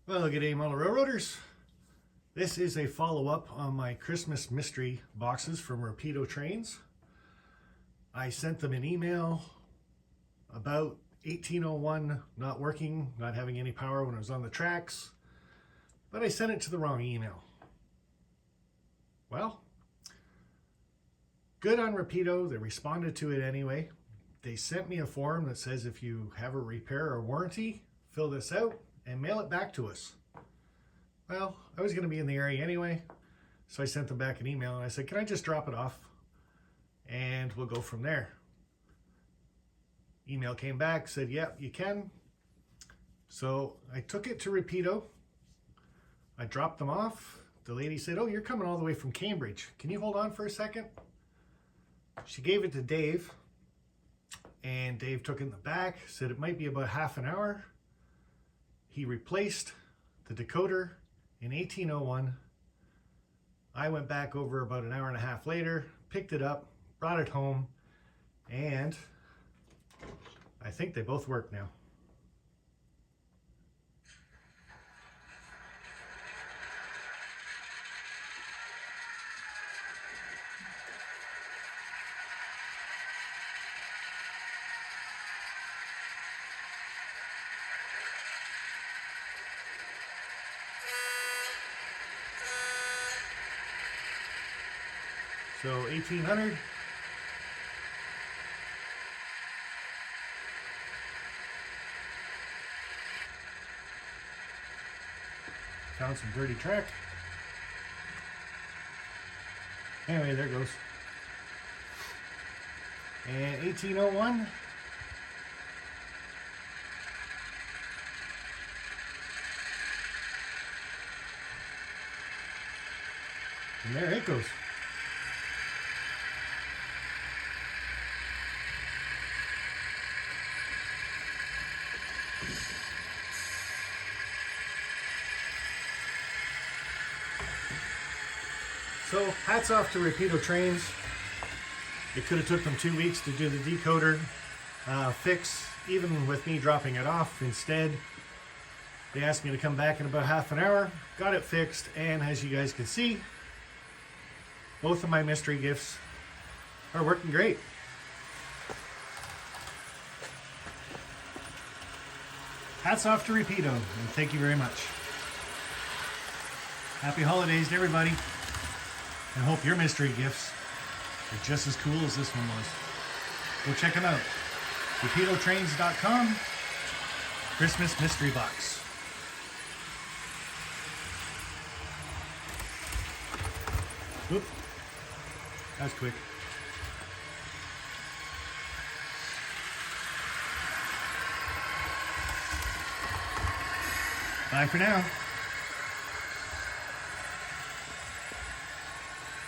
Well, good day, model railroaders. This is a follow-up on my Christmas mystery boxes from Rapido Trains. I sent them an email about 1801 not working, not having any power when it was on the tracks, but I sent it to the wrong email. Well, good on Rapido, they responded to it anyway. They sent me a form that says if you have a repair or warranty, fill this out and mail it back to us. Well, I was going to be in the area anyway, so I sent them back an email and I said, can I just drop it off and we'll go from there? Email came back, said, yep, you can. So I took it to Rapido. I dropped them off. The lady said, oh, you're coming all the way from Cambridge. Can you hold on for a second? She gave it to Dave, and Dave took it in the back, said it might be about half an hour. He replaced the decoder in 1801. I went back over about an hour and a half later, picked it up, brought it home, and I think they both work now. So 1800. Found some dirty track. Anyway, there goes. And 1801. And there it goes. So hats off to Rapido Trains. It could have took them 2 weeks to do the decoder fix, even with me dropping it off. Instead, they asked me to come back in about half an hour, got it fixed, and as you guys can see, both of my mystery gifts are working great. Hats off to Rapido, and thank you very much. Happy holidays to everybody. And hope your mystery gifts are just as cool as this one was. Go check them out. RapidoTrains.com. Christmas Mystery Box. Oop. That was quick. Bye for now.